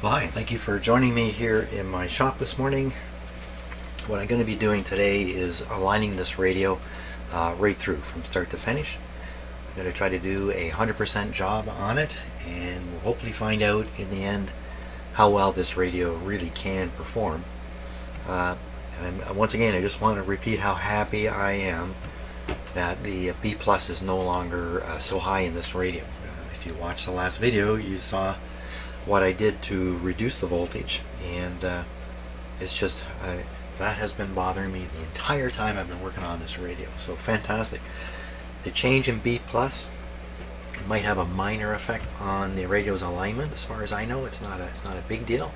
Well, hi, thank you for joining me here in my shop this morning. What I'm going to be doing today is aligning this radio right through from start to finish. I'm going to try to do a 100% job on it, and we'll hopefully find out in the end how well this radio really can perform. And once again, I just want to repeat how happy I am that the B plus is no longer so high in this radio. If you watched the last video, you saw what I did to reduce the voltage, and it's just that has been bothering me the entire time I've been working on this radio. So fantastic. The change in B plus might have a minor effect on the radio's alignment. As far as I know, it's not a big deal.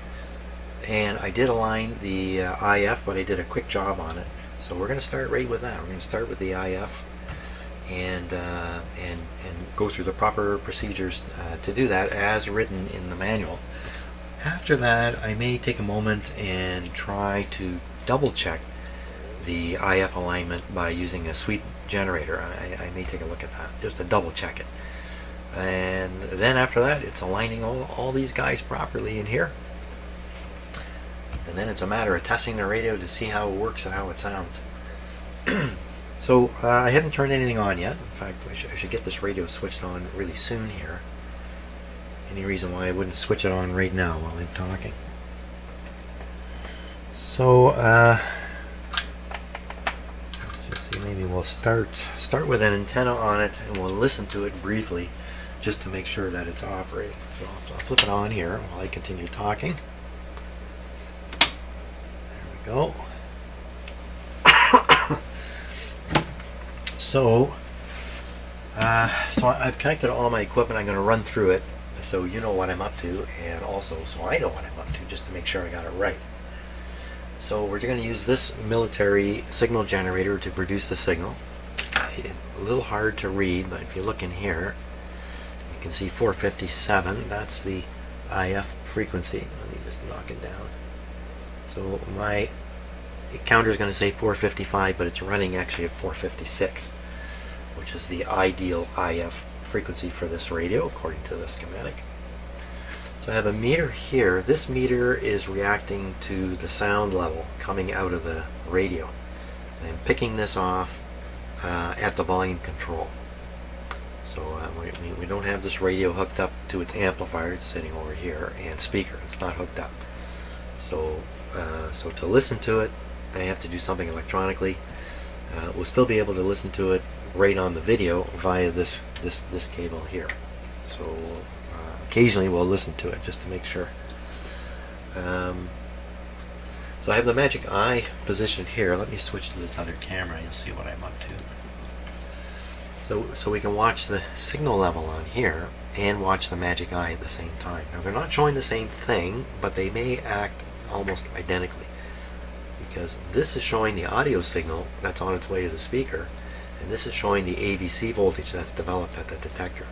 And I did align the IF, but I did a quick job on it. So we're going to start right with that. We're going to start with the IF and go through the proper procedures to do that as written in the manual. After that, I may take a moment and try to double check the IF alignment by using a sweep generator. I may take a look at that just to double check it. And then after that, it's aligning all these guys properly in here. And then it's a matter of testing the radio to see how it works and how it sounds. So I haven't turned anything on yet. In fact, I should get this radio switched on really soon here. Any reason why I wouldn't switch it on right now while I'm talking? So let's just see. Maybe we'll start with an antenna on it, and we'll listen to it briefly, just to make sure that it's operating. So I'll flip it on here while I continue talking. There we go. So I've connected all my equipment. I'm going to run through it so you know what I'm up to, and also so I know what I'm up to, just to make sure I got it right. So we're going to use this military signal generator to produce the signal. It's a little hard to read, but if you look in here, you can see 457. That's the IF frequency. Let me just knock it down. So my counter is going to say 455, but it's running actually at 456, which is the ideal IF frequency for this radio according to the schematic. So I have a meter here. This meter is reacting to the sound level coming out of the radio. And I'm picking this off at the volume control. So we don't have this radio hooked up to its amplifier. It's sitting over here, and speaker. It's not hooked up. So to listen to it, I have to do something electronically. We'll still be able to listen to it right on the video via this cable here. So occasionally we'll listen to it just to make sure. So I have the magic eye positioned here. Let me switch to this other camera. You'll see what I'm up to. So we can watch the signal level on here and watch the magic eye at the same time. Now they're not showing the same thing, but they may act almost identically, because this is showing the audio signal that's on its way to the speaker, and this is showing the ABC voltage that's developed at the detector.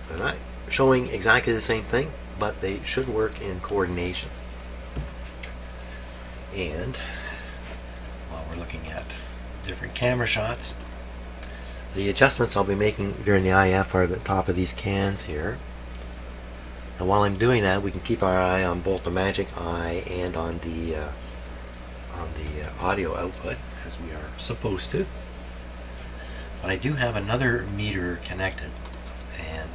So they're not showing exactly the same thing, but they should work in coordination. And while we're looking at different camera shots, the adjustments I'll be making during the IF are at the top of these cans here. And while I'm doing that, we can keep our eye on both the magic eye and on the audio output, as we are supposed to. But I do have another meter connected, and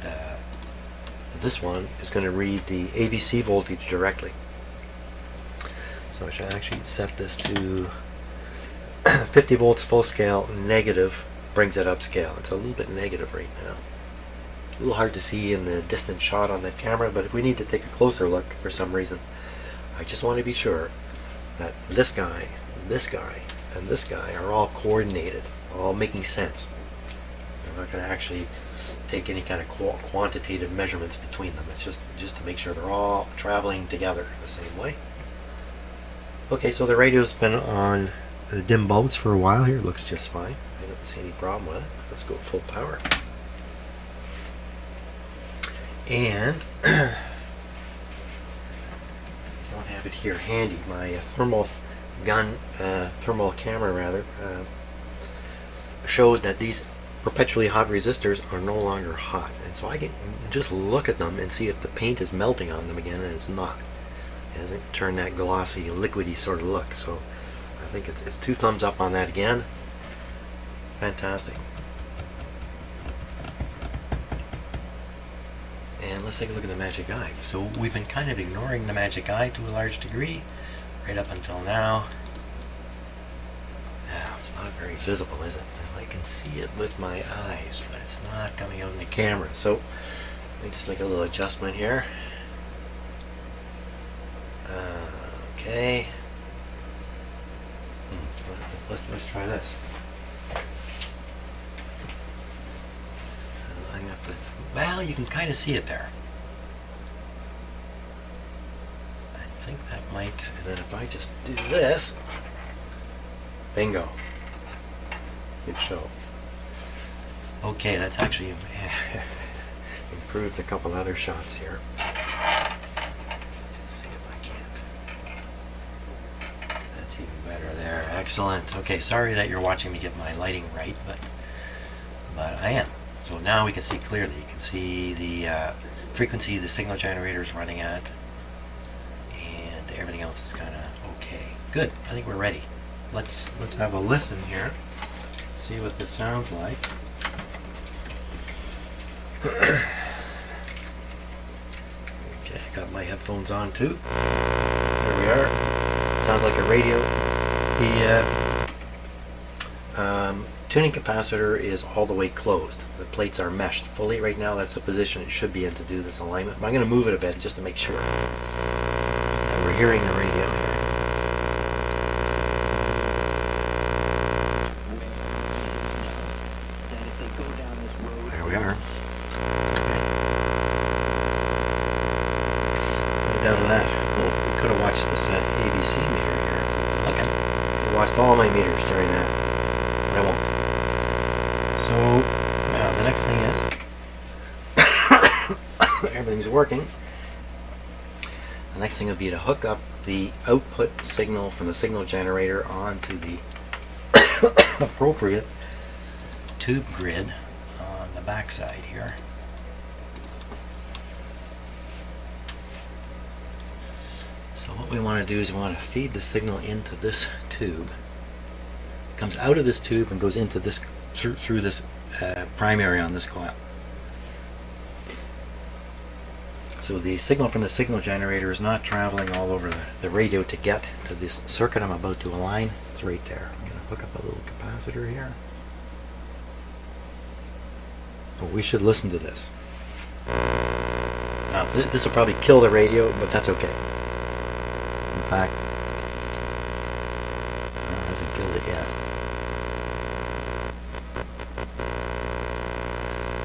this one is going to read the ABC voltage directly. So I should actually set this to 50 volts full scale, negative brings it upscale. It's a little bit negative right now. A little hard to see in the distant shot on that camera, but if we need to take a closer look for some reason, I just want to be sure that this guy, and this guy are all coordinated, all making sense. I'm not going to actually take any kind of quantitative measurements between them. It's just to make sure they're all traveling together the same way. Okay, so the radio's been on dim bulbs for a while here. It looks just fine. I don't see any problem with it. Let's go full power. And I don't have it here handy. My thermal camera rather, showed that these perpetually hot resistors are no longer hot. And so I can just look at them and see if the paint is melting on them again, and it's not. It hasn't turned that glossy, liquidy sort of look. So I think it's 2 thumbs up on that again. Fantastic. And let's take a look at the magic eye. So we've been kind of ignoring the magic eye to a large degree, right up until now. Now, it's not very visible, is it? I can see it with my eyes, but it's not coming out in the camera. So let me just make a little adjustment here. Okay. Let's try this. I'm gonna have to. Well, you can kind of see it there. I think that might. And then if I just do this, bingo. Good show. Okay, that's actually improved a couple other shots here. Just see if I can't. That's even better there. Excellent. Okay, sorry that you're watching me get my lighting right, but I am. So now we can see clearly. You can see the frequency the signal generator is running at, and everything else is kind of okay. Good. I think we're ready. Let's have a listen here. See what this sounds like. Okay, I got my headphones on too. There we are. Sounds like a radio. The tuning capacitor is all the way closed. The plates are meshed fully right now. That's the position it should be in to do this alignment. But I'm going to move it a bit just to make sure. And we're hearing the radio here. There we are. Okay. Down to that. Well, we could have watched this ABC meter here. Okay. Could have watched all my meters during that. But I won't. So now the next thing is everything's working. The next thing would be to hook up the output signal from the signal generator onto the appropriate tube grid on the back side here. So what we want to do is we want to feed the signal into this tube. It comes out of this tube and goes into this through this primary on this coil. So the signal from the signal generator is not traveling all over the radio to get to this circuit I'm about to align. It's right there. I'm going to hook up a little capacitor here. Well, we should listen to this. Now, this will probably kill the radio, but that's okay. In fact, it hasn't killed it yet.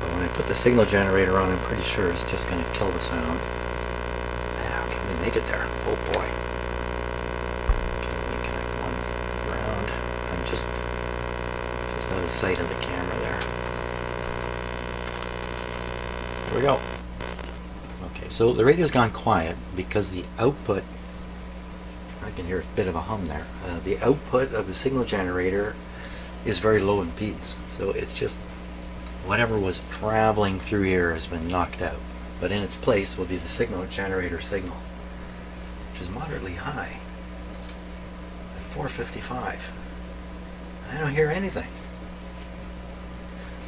But when I put the signal generator on, I'm pretty sure it's just going to kill the sound. Now, can we make it there? Oh boy. Okay, let me connect one ground. I'm just out of sight of the camera there. There we go. Okay, so the radio's gone quiet because the output, I can hear a bit of a hum there. The output of the signal generator is very low impedance. So it's just whatever was traveling through here has been knocked out. But in its place will be the signal generator signal, which is moderately high at 455. I don't hear anything.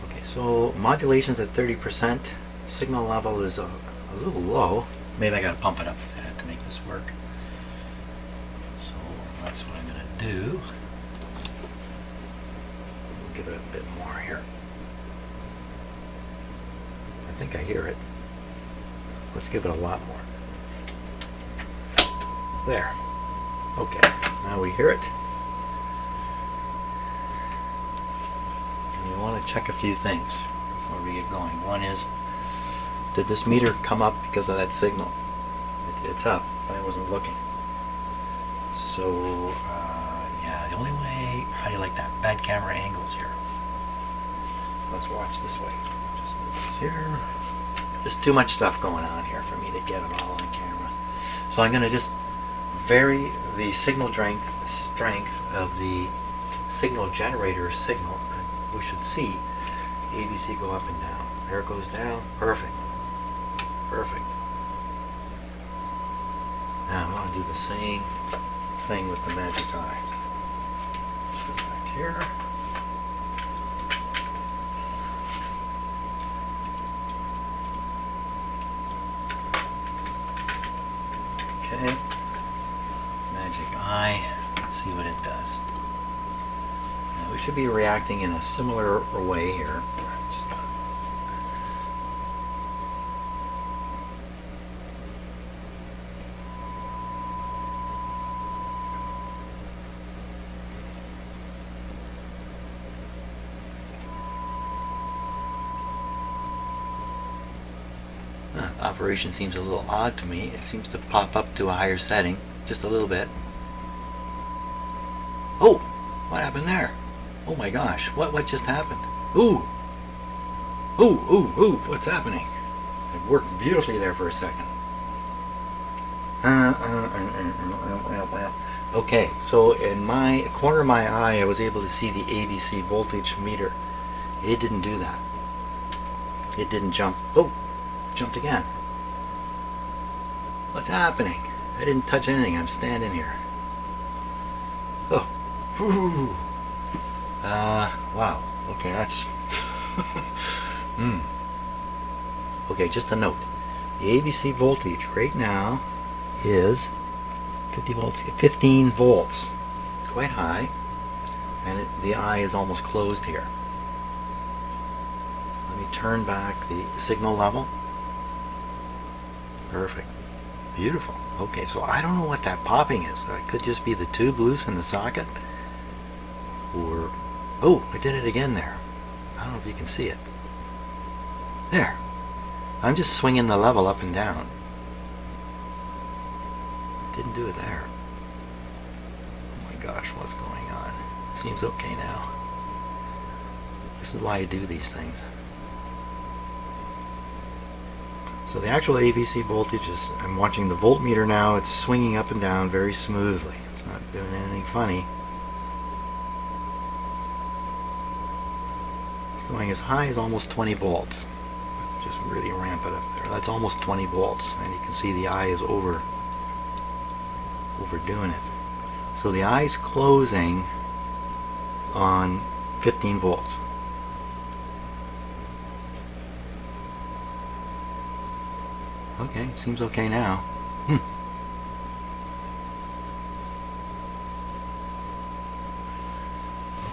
Okay, so modulation's at 30%. Signal level is a little low. Maybe I gotta pump it up to make this work. So that's what I'm gonna do. We'll give it a bit more here. I think I hear it. Let's give it a lot more. There. Okay, now we hear it. And we want to check a few things before we get going. One is, did this meter come up because of that signal? It's up, but I wasn't looking. So, yeah, the only way, how do you like that? Bad camera angles here. Let's watch this way. Just move this here. There's too much stuff going on here for me to get it all on camera. So I'm going to just vary the signal strength of the signal generator signal. We should see ABC go up and down. There it goes down. Perfect. Perfect. Now I want to do the same thing with the magic eye. Put this back here. Okay. Magic eye. Let's see what it does. Now we should be reacting in a similar way here. Operation seems a little odd to me. It seems to pop up to a higher setting, just a little bit. Oh, what happened there? Oh my gosh, what just happened? Ooh, ooh, what's happening? It worked beautifully there for a second. Okay, so in my corner of my eye, I was able to see the ABC voltage meter. It didn't do that. It didn't jump. Oh, jumped again. What's happening? I didn't touch anything. I'm standing here. Oh. Whew. Wow. Okay, that's... Okay, just a note. The ABC voltage right now is 15 volts. It's quite high. And the eye is almost closed here. Let me turn back the signal level. Perfect. Beautiful. Okay, so I don't know what that popping is. It could just be the tube loose in the socket. Or... oh, I did it again there. I don't know if you can see it. There. I'm just swinging the level up and down. Didn't do it there. Oh my gosh, what's going on? Seems okay now. This is why I do these things. So the actual ABC voltage is, I'm watching the voltmeter now, it's swinging up and down very smoothly. It's not doing anything funny. It's going as high as almost 20 volts. Let's just really ramp it up there. That's almost 20 volts, and you can see the eye is overdoing it. So the eye's closing on 15 volts. Okay, seems okay now.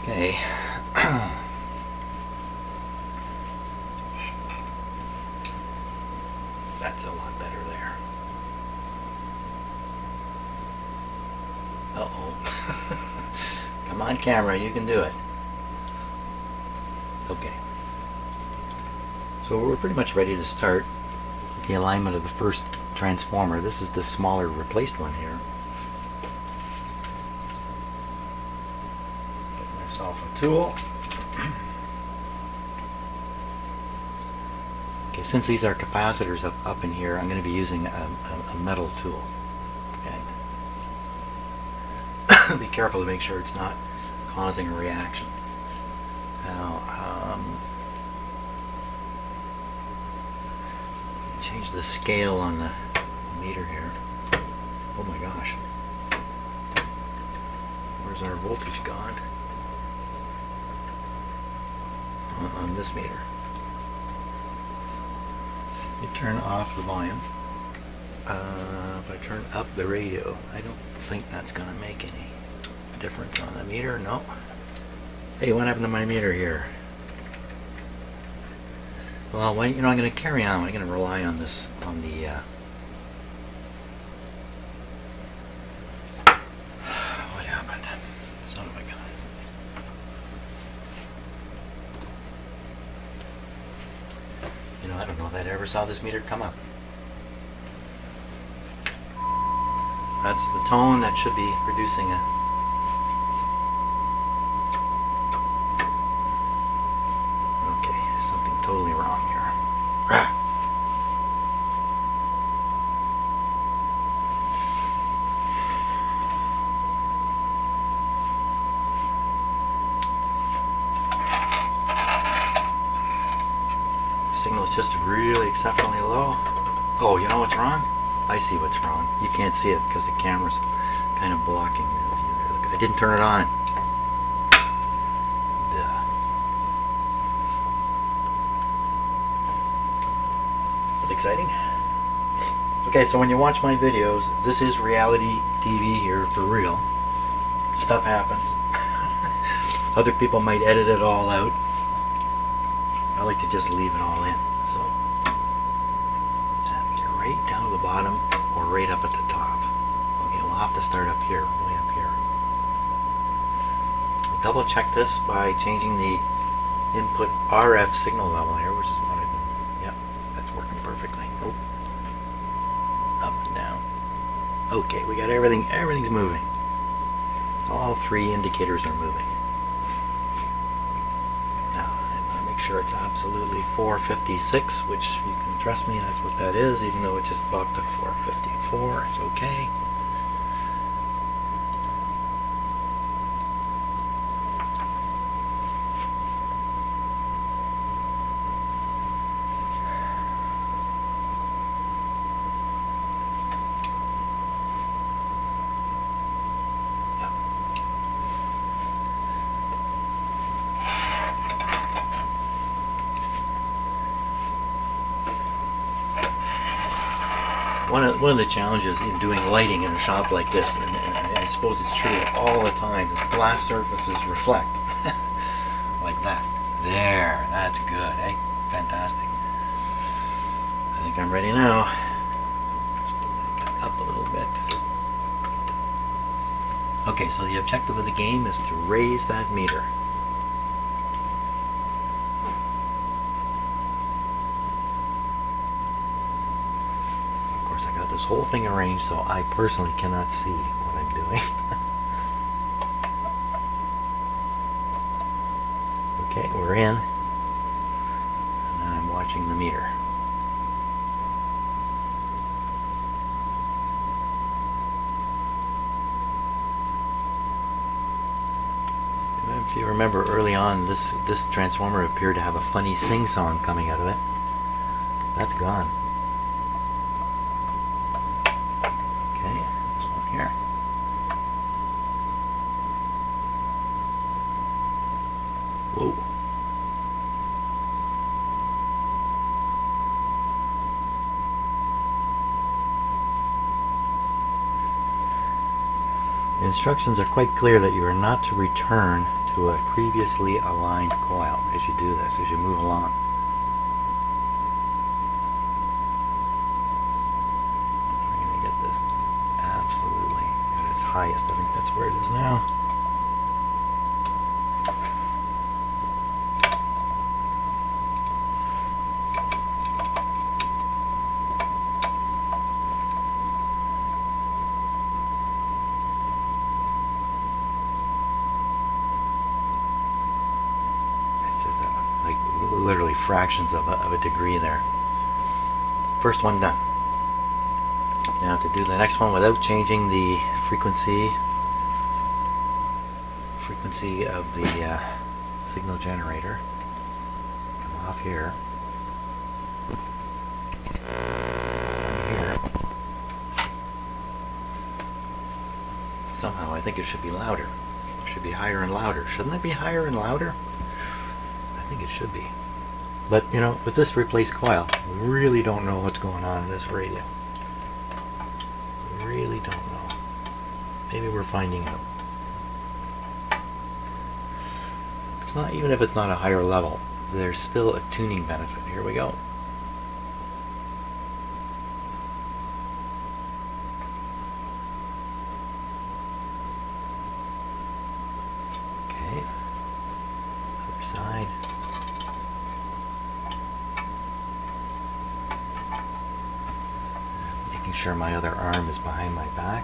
Okay. That's a lot better there. Uh-oh. Come on, camera, you can do it. Okay. So we're pretty much ready to start the alignment of the first transformer. This is the smaller replaced one here. Get myself a tool. Okay, since these are capacitors up in here, I'm going to be using a metal tool. Okay. Be careful to make sure it's not causing a reaction. Now, change the scale on the meter here. Oh my gosh. Where's our voltage gone? On this meter. You turn off the volume. If I turn up the radio, I don't think that's going to make any difference on the meter. No. Hey, what happened to my meter here? Well, I'm going to carry on. I'm going to rely on this, on the... what happened? Son of a gun. I don't know that I ever saw this meter come up. That's the tone that should be producing a... Okay, something totally wrong here. just really exceptionally low. Oh, you know what's wrong? I see what's wrong. You can't see it because the camera's kind of blocking the view there. Look, I didn't turn it on. Duh. That's exciting. Okay, so when you watch my videos, this is reality TV here for real. Stuff happens. Other people might edit it all out. I like to just leave it all in. So, either right down to the bottom or right up at the top. Okay, we'll have to start up here, way up here. I'll double check this by changing the input RF signal level here, which is what I've been. Yep, that's working perfectly. Oh. Up and down. Okay, we got everything. Everything's moving. All three indicators are moving. Now, I want to make sure it's absolutely 456, which you can trust me, that's what that is, even though it just bucked at 454. It's okay. One of the challenges in doing lighting in a shop like this, and I suppose it's true all the time, is glass surfaces reflect. Like that. There, that's good, eh? Fantastic. I think I'm ready now. Just put that up a little bit. Okay, so the objective of the game is to raise that meter. I got this whole thing arranged so I personally cannot see what I'm doing. Okay, we're in. And I'm watching the meter. And if you remember early on, this transformer appeared to have a funny sing-song coming out of it. That's gone. Here. Whoa. The instructions are quite clear that you are not to return to a previously aligned coil as you do this, as you move along. We're going to get this absolutely at its highest. I think that's where it is now. It's just like literally fractions of a degree there. First one done. Now to do the next one without changing the frequency of the signal generator. Come off here. Here. Somehow I think it should be louder. It should be higher and louder. Shouldn't it be higher and louder? I think it should be. But you know, with this replaced coil, we really don't know what's going on in this radio. Really don't know. Maybe we're finding out. It's not, even if it's not a higher level, there's still a tuning benefit. Here we go. Okay. Other side. Making sure my other arm is behind my back.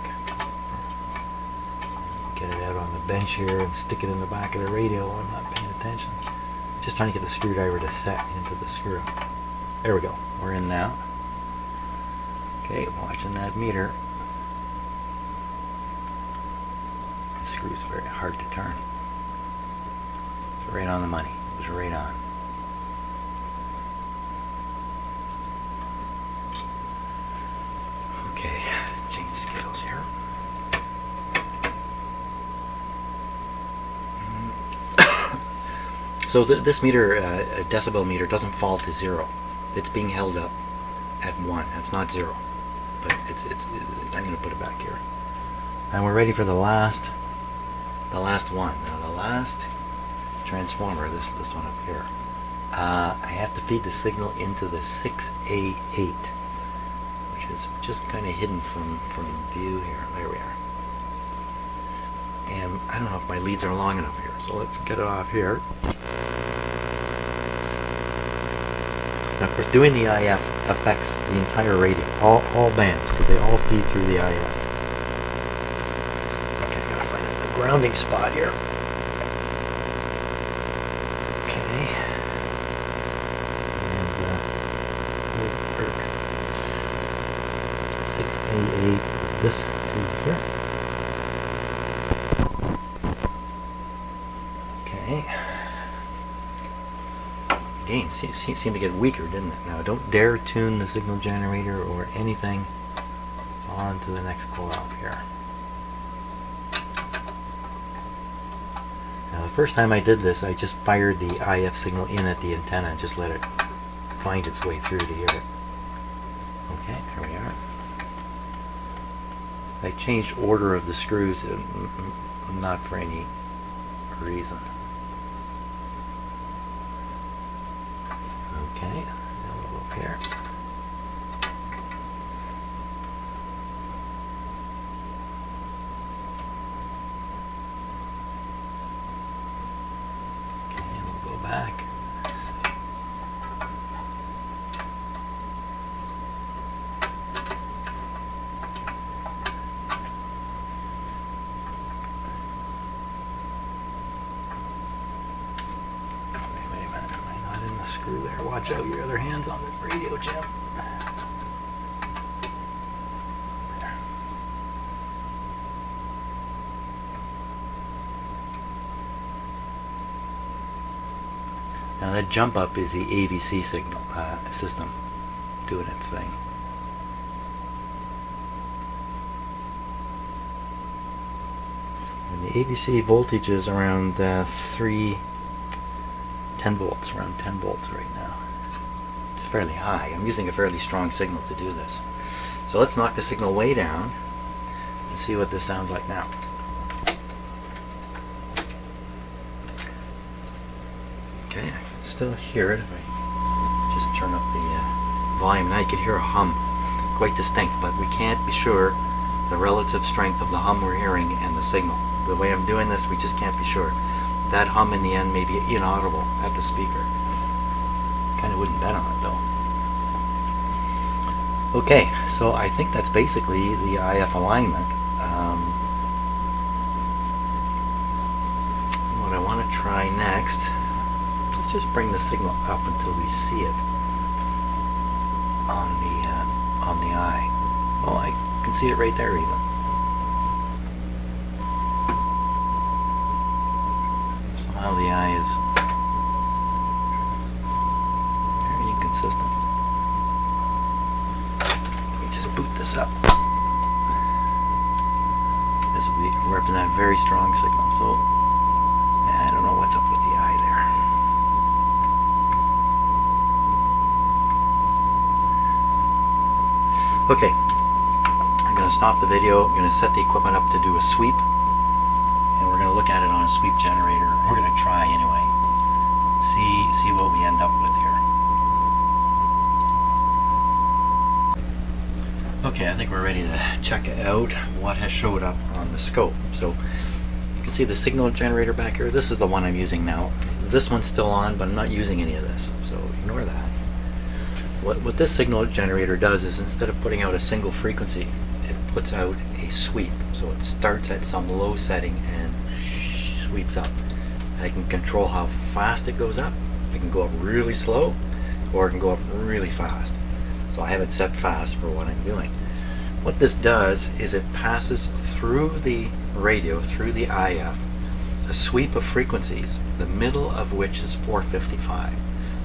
Get it out on the bench here and stick it in the back of the radio while I'm not paying attention. Just trying to get the screwdriver to set into the screw. There we go. We're in now. Okay, watching that meter. The screw's very hard to turn. It's right on the money. It was right on. So this meter, a decibel meter, doesn't fall to 0. It's being held up at 1. That's not 0, but I'm going to put it back here. And we're ready for the last one. Now the last transformer, this one up here. I have to feed the signal into the 6A8, which is just kind of hidden from view here. There we are. And I don't know if my leads are long enough here, so let's get it off here. Now, of course, doing the IF affects the entire radio, all bands, because they all feed through the IF. Okay, I gotta find a grounding spot here. Okay. And 6A8 is this tube here. Okay. Gain seemed to get weaker, didn't it? Now don't dare tune the signal generator or anything on to the next coil here. Now the first time I did this, I just fired the IF signal in at the antenna and just let it find its way through to hear it. Okay, here we are. I changed order of the screws, not for any reason. Okay, now we'll go up here. Okay, we'll go back. Screw there. Watch out, your other hand's on the radio, Jim. There. Now that jump up is the AVC signal system doing its thing. And the AVC voltage is around 10 volts, around 10 volts right now. It's fairly high. I'm using a fairly strong signal to do this. So let's knock the signal way down and see what this sounds like now. Okay, I can still hear it if I just turn up the volume. Now you can hear a hum, quite distinct, but we can't be sure the relative strength of the hum we're hearing and the signal. The way I'm doing this, we just can't be sure. That hum in the end may be inaudible at the speaker. Kind of wouldn't bet on it though. Okay, so I think that's basically the IF alignment. What I want to try next, let's just bring the signal up until we see it on the eye. Oh, I can see it right there even. Somehow the eye is very inconsistent. Let me just boot this up. This would represent a very strong signal, so I don't know what's up with the eye there. Okay, I'm going to stop the video. I'm going to set the equipment up to do a sweep. And we're going to look at it on a sweep generator. We're going to try anyway. See what we end up with here. Okay, I think we're ready to check out what has showed up on the scope. So you can see the signal generator back here. This is the one I'm using now. This one's still on, but I'm not using any of this, so ignore that. What this signal generator does is instead of putting out a single frequency, it puts out a sweep. So it starts at some low setting and sweeps up. And I can control how fast it goes up. It can go up really slow, or it can go up really fast. So I have it set fast for what I'm doing. What this does is it passes through the radio, through the IF, a sweep of frequencies, the middle of which is 455.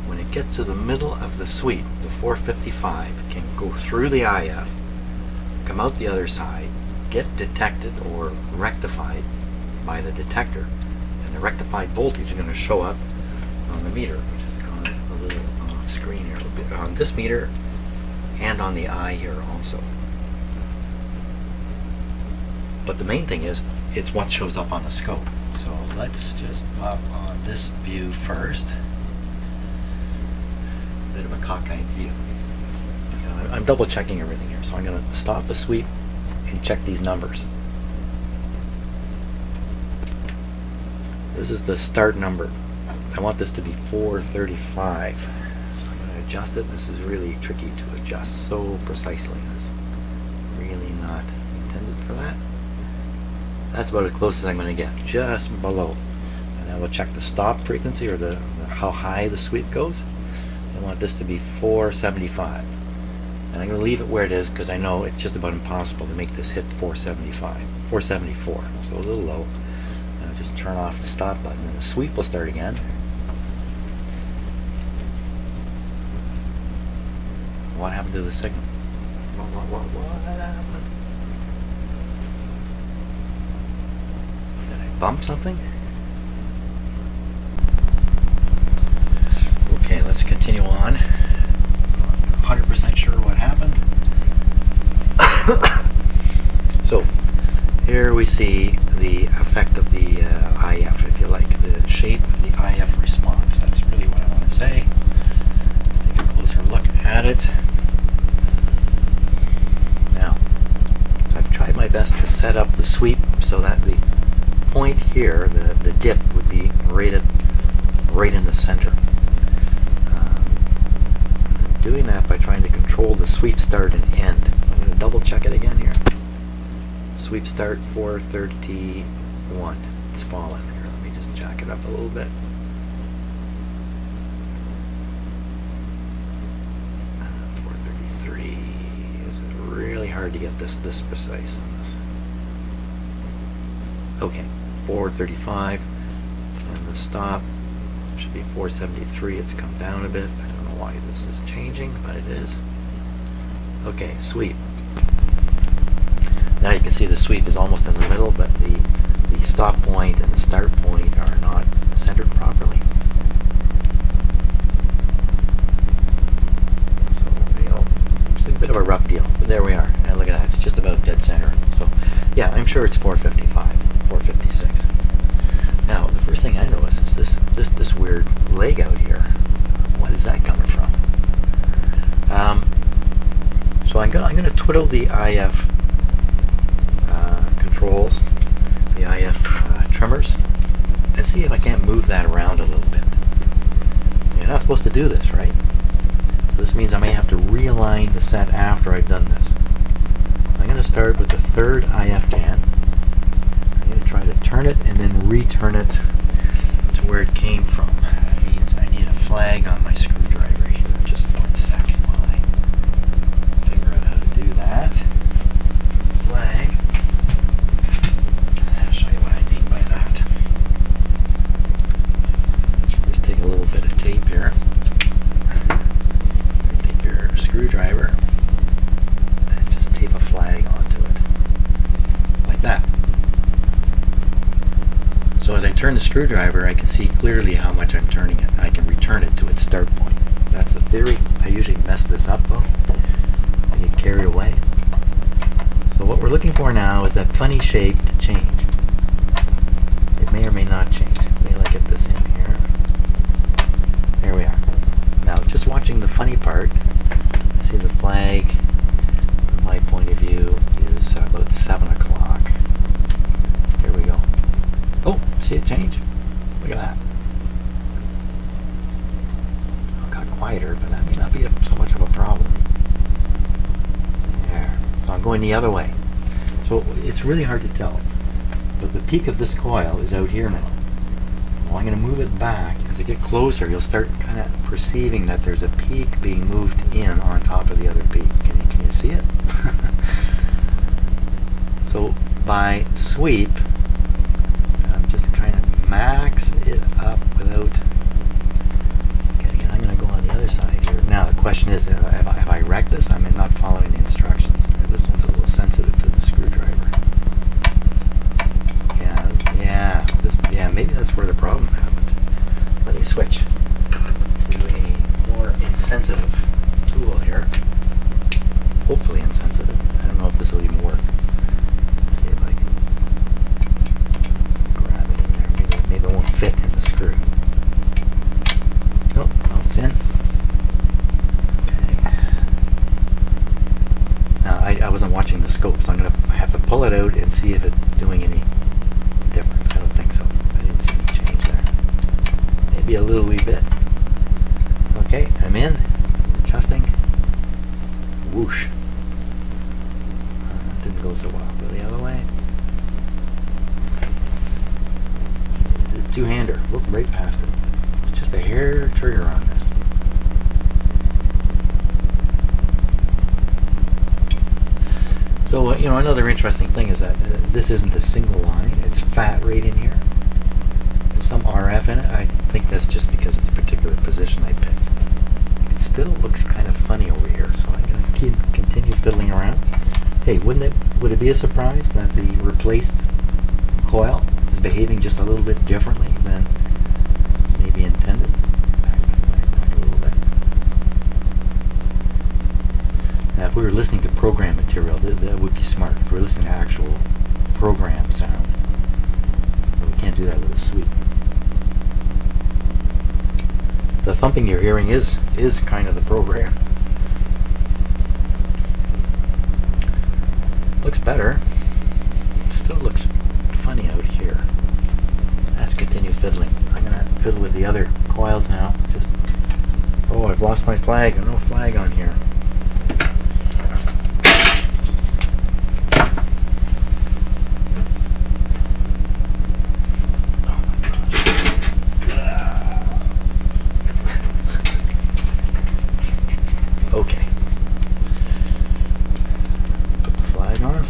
When it gets to the middle of the sweep, the 455 can go through the IF, come out the other side, get detected or rectified by the detector, and the rectified voltage is going to show up on the meter, which has gone a little off screen here, a little bit on this meter and on the eye here also. But the main thing is, it's what shows up on the scope. So let's just pop on this view first. Bit of a cockeyed view. I'm double checking everything here, so I'm going to stop the sweep and check these numbers. This is the start number. I want this to be 435. So I'm going to adjust it. This is really tricky to adjust so precisely. It's really not intended for that. That's about as close as I'm going to get, just below. And I will check the stop frequency, or the how high the sweep goes. I want this to be 475. And I'm going to leave it where it is because I know it's just about impossible to make this hit 475, 474, so a little low. And I'll just turn off the stop button and the sweep will start again. What happened to the signal? What happened? Did I bump something? Okay, let's continue on. 100% sure what happened. So here we see the effect of the IF, if you like, the shape of the IF response. That's really what I want to say. Let's take a closer look at it. Now, I've tried my best to set up the sweep so that the point here, the dip, would be right in the center. Doing that by trying to control the sweep start and end. I'm going to double check it again here. Sweep start 431. It's fallen here. Let me just jack it up a little bit. 433. It's really hard to get this precise on this. Okay, 435. And the stop should be 473. It's come down a bit. I don't know why this is changing, but it is. Okay, sweep. Now you can see the sweep is almost in the middle, but the stop point and the start point are not centered properly. So, you know, it's a bit of a rough deal, but there we are. And look at that, it's just about dead center. So, yeah, I'm sure it's 455, 456. Now, the first thing I notice is this weird leg out here. What is that coming from? So I'm gonna twiddle the IF controls, the IF trimmers, and see if I can't move that around a little bit. You're not supposed to do this, right? So this means I may have to realign the set after I've done this. So I'm going to start with the third IF can. I'm going to try to turn it and then return it to where it came from. That means I need a flag on my screwdriver here. Just 1 second while I figure out how to do that. Flag. I'll show you what I mean by that. Just take a little bit of tape here. Take your screwdriver and just tape a flag onto it. Like that. So as I turn the screwdriver, I can see clearly how much I'm turning it. I can return it to its start point. That's the theory. I usually mess this up though. I get carried away. So what we're looking for now is that funny shape to change. It may or may not change. Let me get this in here. There we are. Now just watching the funny part, I see the flag, from my point of view, is about 7 o'clock. Here we go. Oh, see it change? Look at that. It got quieter, but that may not be so much of a problem. There. So I'm going the other way. So it's really hard to tell. But the peak of this coil is out here now. Well, I'm going to move it back. As I get closer, you'll start kind of perceiving that there's a peak being moved in on top of the other peak. Can you see it? So by sweep, I'm just trying to max it up without getting it. I'm going to go on the other side here. Now the question is, have I wrecked this? I'm not following the instructions. This one's a little sensitive to the screwdriver. Yeah, maybe that's where the problem happened. Let me switch. the scope, so I'm going to have to pull it out and see if it's doing any difference. I don't think so. I didn't see any change there. Maybe a little wee bit. Okay, I'm in. Adjusting. Whoosh. Didn't go so well. Go the other way. The two-hander. Look right past it. It's just a hair trigger on this. So, another interesting thing is that this isn't a single line. It's fat right in here. There's some RF in it. I think that's just because of the particular position I picked. It still looks kind of funny over here, so I'm going to continue fiddling around. Hey, would it be a surprise that the replaced coil is behaving just a little bit differently than maybe intended? A little bit. Now, if we were listening to program material, that would be smart. If we were listening to actual program sound, but we can't do that with a sweep. The thumping you're hearing is kind of the program. Looks better. Still looks funny out here. Let's continue fiddling. I'm gonna fiddle with the other coils now. Oh, I've lost my flag. There's no flag on here. Okay. Put the flag on.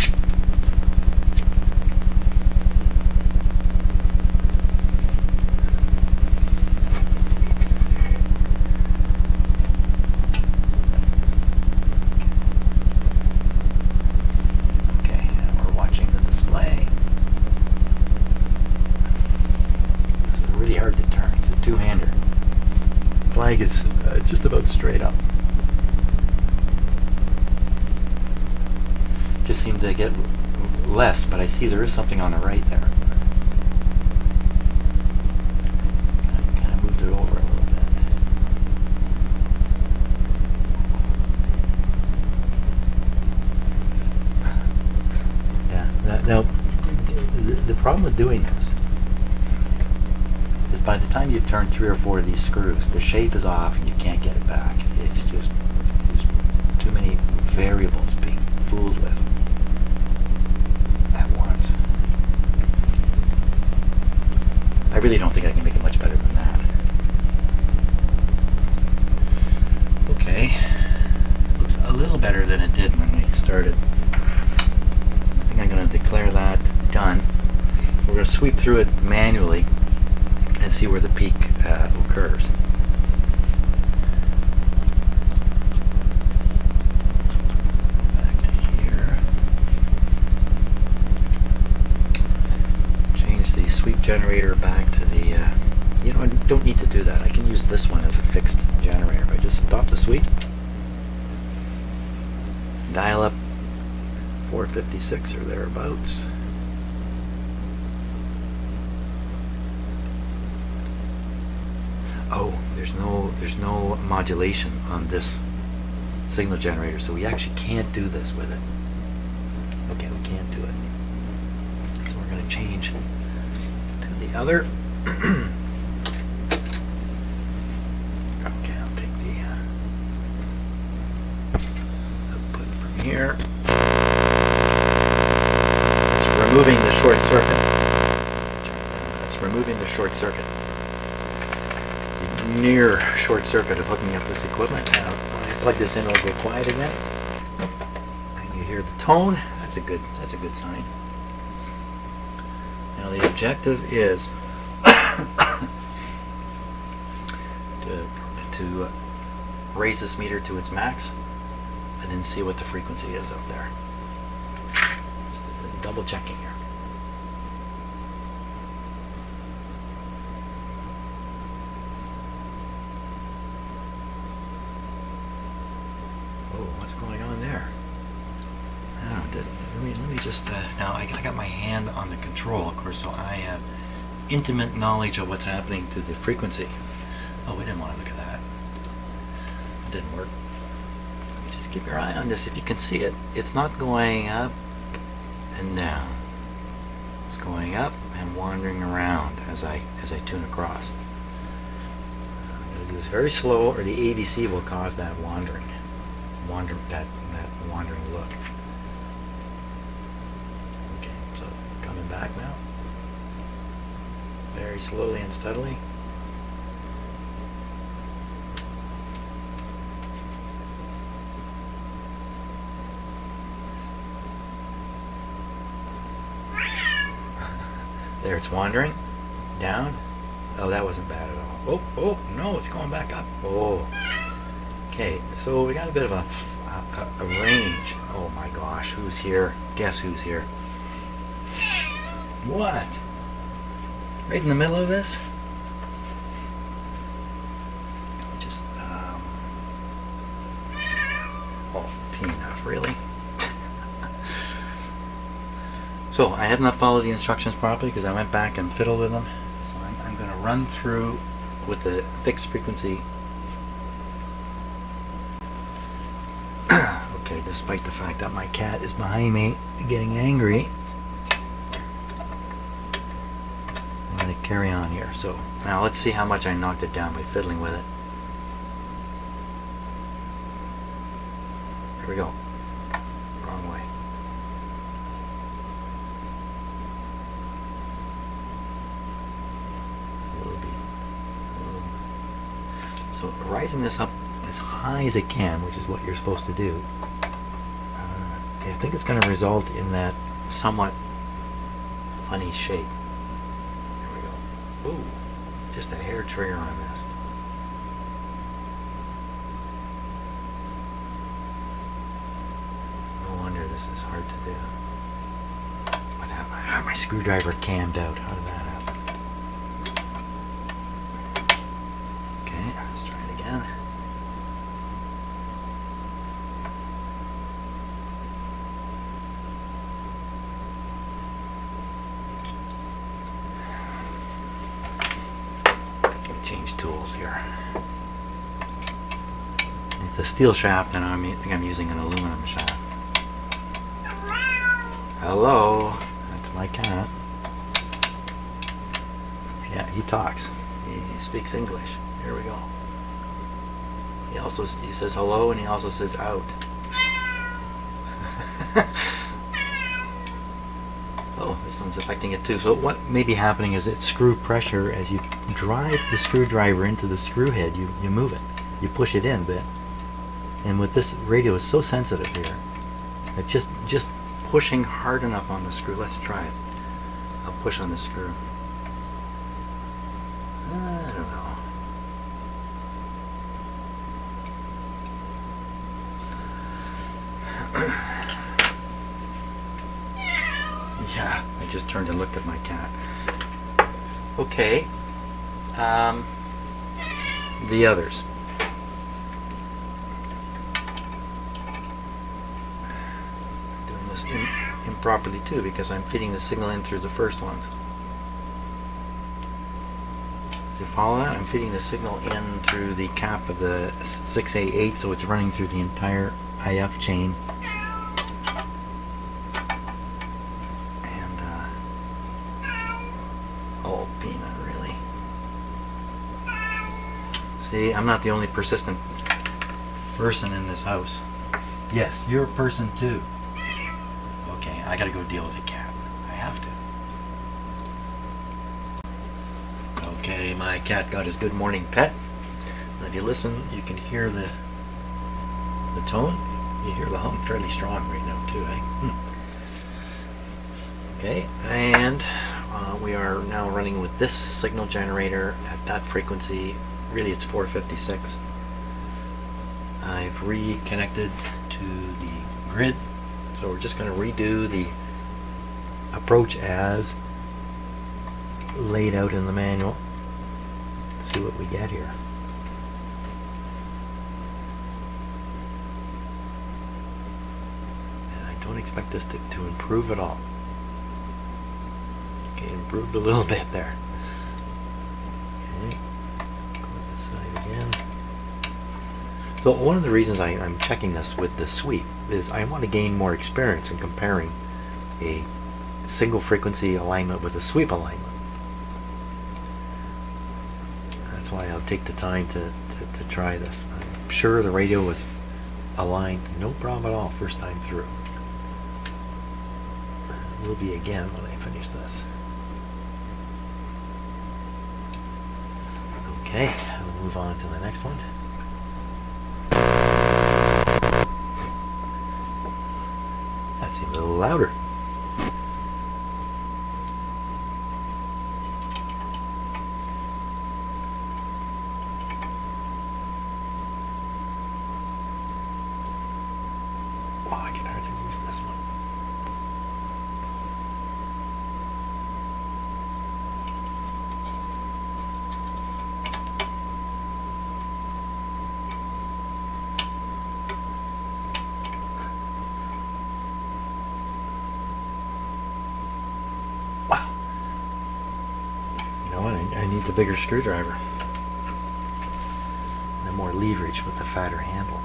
Okay, and we're watching the display. This is really hard to turn. It's a two-hander. Flag is just about straight up. Just seem to get less, but I see there is something on the right there. Kind of moved it over a little bit. Yeah. Now, the problem with doing this is by the time you've turned 3 or 4 of these screws, the shape is off and you can't get it back. It's just there's too many variables being fooled with at once. I really don't think I can make it much better than that. Okay. Looks a little better than it did when we started. I think I'm going to declare that done. We're going to sweep through it manually and see where the peak occurs. Back to here. Change the sweep generator back to the, I don't need to do that. I can use this one as a fixed generator. If I just stop the sweep, dial up 456 or thereabouts. Oh, there's no modulation on this signal generator, so we actually can't do this with it. Okay, we can't do it. So we're going to change to the other. Okay, I'll take the output from here. It's removing the short circuit. It's removing the short circuit. Near short circuit of hooking up this equipment. Now, when I plug this in, it'll go quiet again. And you hear the tone. That's a good sign. Now the objective is to raise this meter to its max and then see what the frequency is up there. Just double checking here. What's going on there? Let me just now I got my hand on the control, of course, so I have intimate knowledge of what's happening to the frequency. Oh, we didn't want to look at that. It didn't work. Let me just Just keep your eye on this. If you can see it, it's not going up and down. It's going up and wandering around as I tune across. I'm going to do this very slow, or the AVC will cause that wandering look. Okay, so coming back now, very slowly and steadily. There, it's wandering down. Oh, that wasn't bad at all. Oh, no, it's going back up. Oh, okay. So we got a bit of a range. Oh my gosh, who's here? Guess who's here? What? Right in the middle of this? Just oh, peanut, really? So I have not followed the instructions properly because I went back and fiddled with them. So I'm going to run through with the fixed frequency. Okay, despite the fact that my cat is behind me getting angry, I'm going to carry on here. So now let's see how much I knocked it down by fiddling with it. Here we go. Wrong way. So rising this up as high as it can, which is what you're supposed to do. Okay, I think it's going to result in that somewhat funny shape. There we go. Ooh, just a hair trigger on this. No wonder this is hard to do. What happened? I have my screwdriver cammed out. How did that happen? Let's try it again. Let me change tools here. It's a steel shaft, and I think I'm using an aluminum shaft. Hello, that's my cat. Yeah, he talks. He speaks English. Here we go. He says hello, and he also says out. Oh, this one's affecting it too. So what may be happening is it's screw pressure. As you drive the screwdriver into the screw head, you move it. You push it in a bit. And with this radio, it's so sensitive here. It's just pushing hard enough on the screw. Let's try it. I'll push on the screw. I don't know. Yeah, I just turned and looked at my cat. Okay. The others. I'm doing this improperly too because I'm feeding the signal in through the first ones. Do you follow that? I'm feeding the signal in through the cap of the 6A8, so it's running through the entire IF chain. Oh, peanut, really? See, I'm not the only persistent person in this house. Yes, you're a person too. Okay, I gotta go deal with the cat. I have to. Okay, my cat got his good morning pet. And if you listen, you can hear the tone. You hear the hum fairly strong right now too, eh? Okay, and we are now running with this signal generator at that frequency. Really, it's 456. I've reconnected to the grid, so we're just going to redo the approach as laid out in the manual. Let's see what we get here. And I don't expect this to improve at all. Okay, improved a little bit there. Okay, go to the side again. So one of the reasons I'm checking this with the sweep is I want to gain more experience in comparing a single frequency alignment with a sweep alignment. That's why I'll take the time to try this. I'm sure the radio was aligned no problem at all first time through. It will be again when I finish this. Okay, we'll move on to the next one. That seems a little louder. Wow, I can hardly move this one. Wow. You know what? I need the bigger screwdriver. And the more leverage with the fatter handle.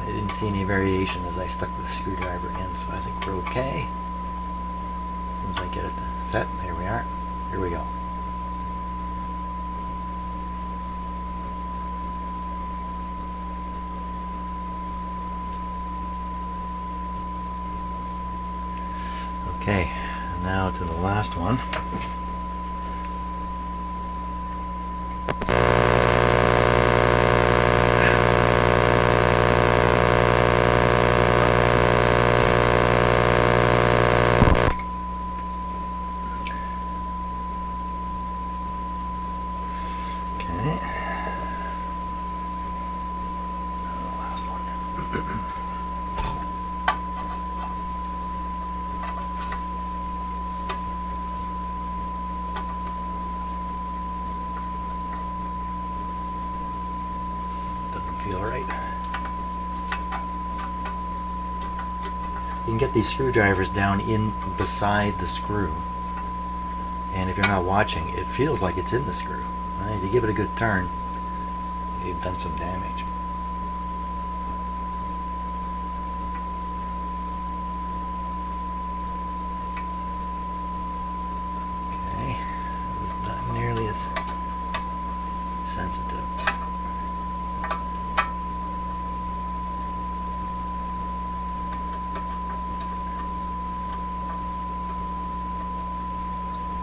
I didn't see any variation as I stuck the screwdriver in, so I think we're okay. As soon as I get it set, there we are. Here we go. Okay, and now to the last one. Okay. The last one. Doesn't feel right. You can get these screwdrivers down in beside the screw, and if you're not watching, it feels like it's in the screw. If you give it a good turn, you've done some damage. Okay, it's not nearly as sensitive.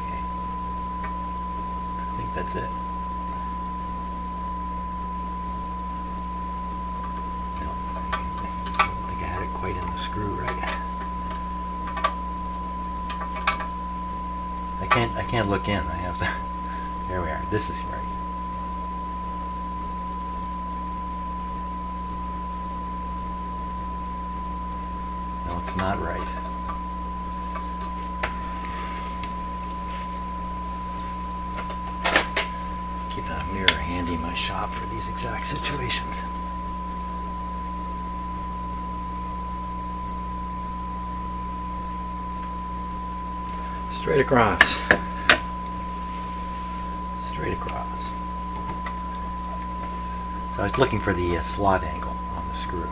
Okay, I think that's it. Quite in the screw right. I can't look in. I have to. There we are. This is right. No, it's not right. Keep that mirror handy in my shop for these exact situations. Straight across. Straight across. So I was looking for the slot angle on the screw.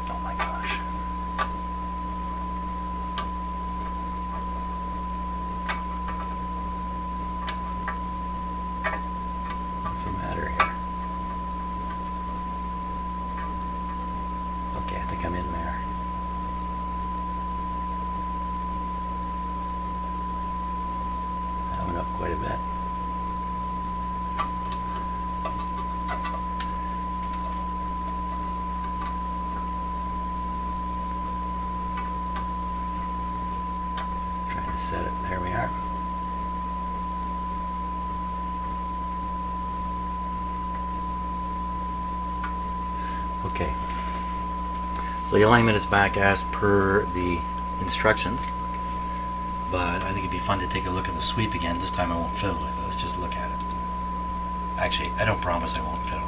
Oh my gosh. What's the matter here? Okay, I think I'm in there. That went up quite a bit. Just trying to set it. There we are. Okay. So the alignment is back as per the instructions, but I think it'd be fun to take a look at the sweep again. This time I won't fiddle with it. Let's just look at it. Actually, I don't promise I won't fiddle.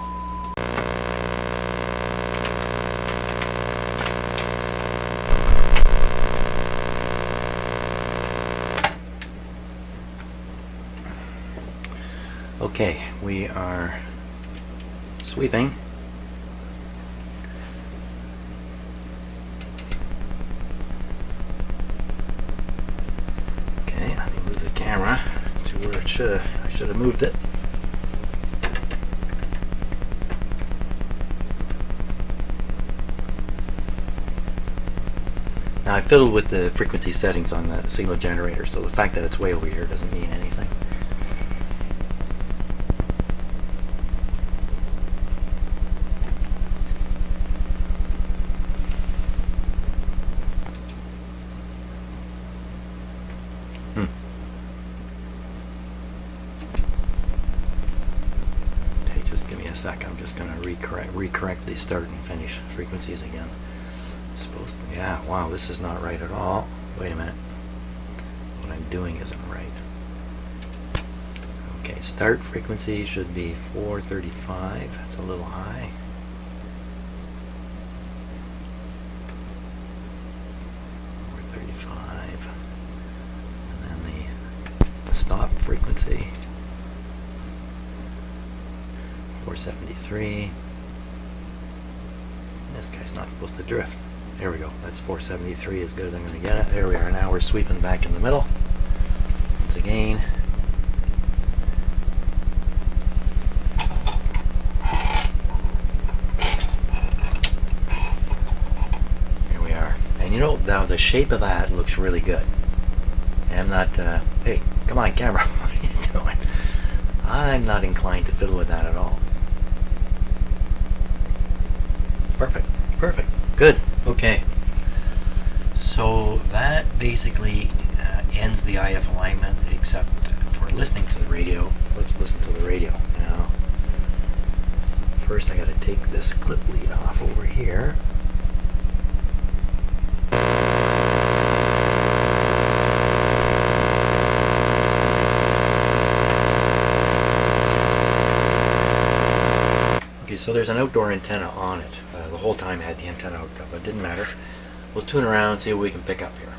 Okay, we are sweeping. Okay, let me move the camera to where it should. I should have moved it. Now I fiddled with the frequency settings on the signal generator, so the fact that it's way over here doesn't mean anything. Okay, just give me a sec. I'm just going to recorrect the start and finish frequencies again. Supposed to, yeah, wow, this is not right at all. Wait a minute. What I'm doing isn't right. Okay, start frequency should be 435. That's a little high. And then the stop frequency 473. This guy's not supposed to drift. There we go. That's 473, as good as I'm going to get it. There we are. Now we're sweeping back in the middle. Once again. Here we are. And you know, now the shape of that looks really good. I'm not, hey, come on, camera. What are you doing? I'm not inclined to fiddle with that at all. Perfect. Perfect. Good. Okay. So that basically ends the IF alignment, except for listening to the radio. Let's listen to the radio now. First I got to take this clip lead off over here. Okay, so there's an outdoor antenna on it. The whole time I had the antenna hooked up, but it didn't matter. We'll tune around and see what we can pick up here.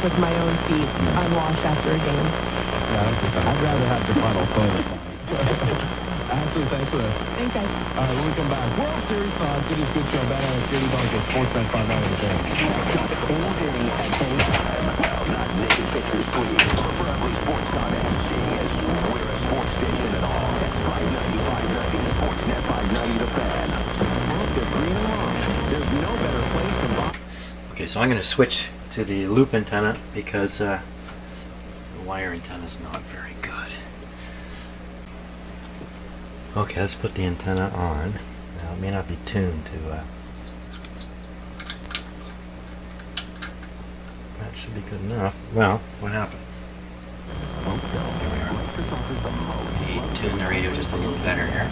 With my own feet, unwashed after a game. I'd rather have the puddle toilet. Ashley, thanks for this. Thanks, guys. All right, when we come back, World Series thoughts. It is good show. Bet on it. Daily Bunkers, Sportsnet 590 the fan. Anything at any time. Well, not naked pictures, please. Preferably Sports on MC, as we're a sports station at all. That's 590, Sportsnet 590 the fan. Active green and long. There's no better place to buy. Okay, so I'm going to switch to the loop antenna because the wire antenna is not very good. Okay, let's put the antenna on. Now it may not be tuned to that should be good enough. Well, what happened? Here we are. We need to tune the radio just a little better here.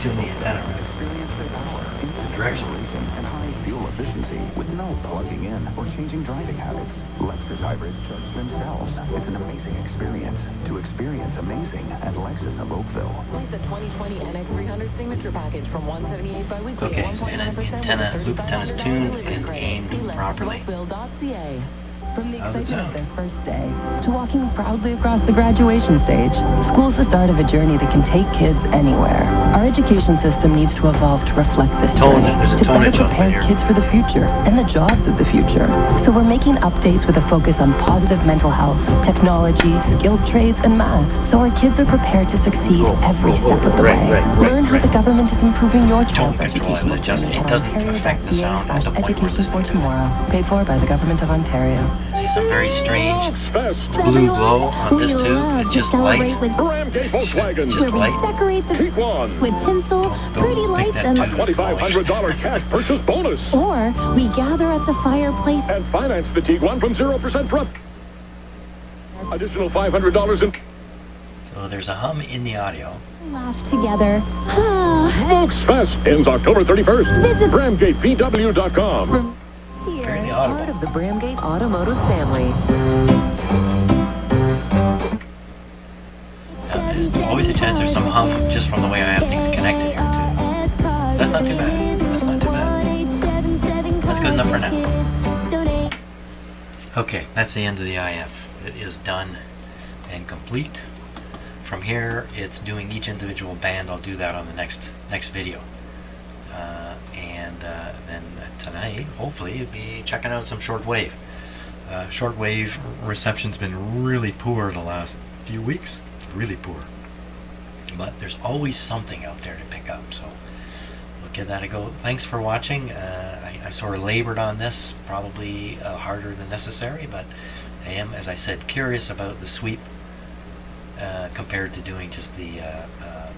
Tune the antenna right. Direction. And high fuel efficiency with no plugging in or changing driving habits. Lexus hybrids charge themselves. It's an amazing experience. To experience amazing at Lexus of Oakville. Like the 2020 NX300 signature package from $178 bi-weekly. Okay, and the antenna, loop antenna is tuned and aimed properly. From the How's it excitement of sound? their first day to walking proudly across the graduation stage, school's the start of a journey that can take kids anywhere. Our education system needs to evolve to reflect this Tone, journey, there's a to tone better adjustment prepare here. kids for the future and the jobs of the future. So we're making updates with a focus on positive mental health, technology, skilled trades, and math, so our kids are prepared to succeed every step of the way. Learn how the government is improving your Tone child's control, I will adjust. education It doesn't affect the sound at the point we're Education listening for to it. Tomorrow, paid for by the Government of Ontario. See some very strange blue glow on this tube. It's just light. It's just light. Decorate the T1 with tinsel, pretty Don't think lights, that and tube is glowing. $2,500 cash purchase bonus. or we gather at the fireplace. And finance the T1 from 0% per. Additional $500 in. So there's a hum in the audio. Laugh together. Volks Fest ends October 31st. Visit BramgateVW.com. Fairly here. audible. Part of the Bramgate Automotive family. There's always a chance there's some hum just from the way I have things connected here too. That's not too bad. That's not too bad. That's good enough for now. Okay, that's the end of the IF. It is done and complete. From here, it's doing each individual band. I'll do that on the next video. And then tonight, hopefully, you'll be checking out some shortwave. Shortwave reception's been really poor the last few weeks. Really poor. But there's always something out there to pick up, so we'll give that a go. Thanks for watching. I sort of labored on this, probably harder than necessary, but I am, as I said, curious about the sweep compared to doing just the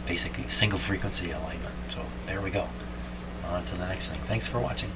basically single frequency alignment. So there we go. On to the next thing. Thanks for watching.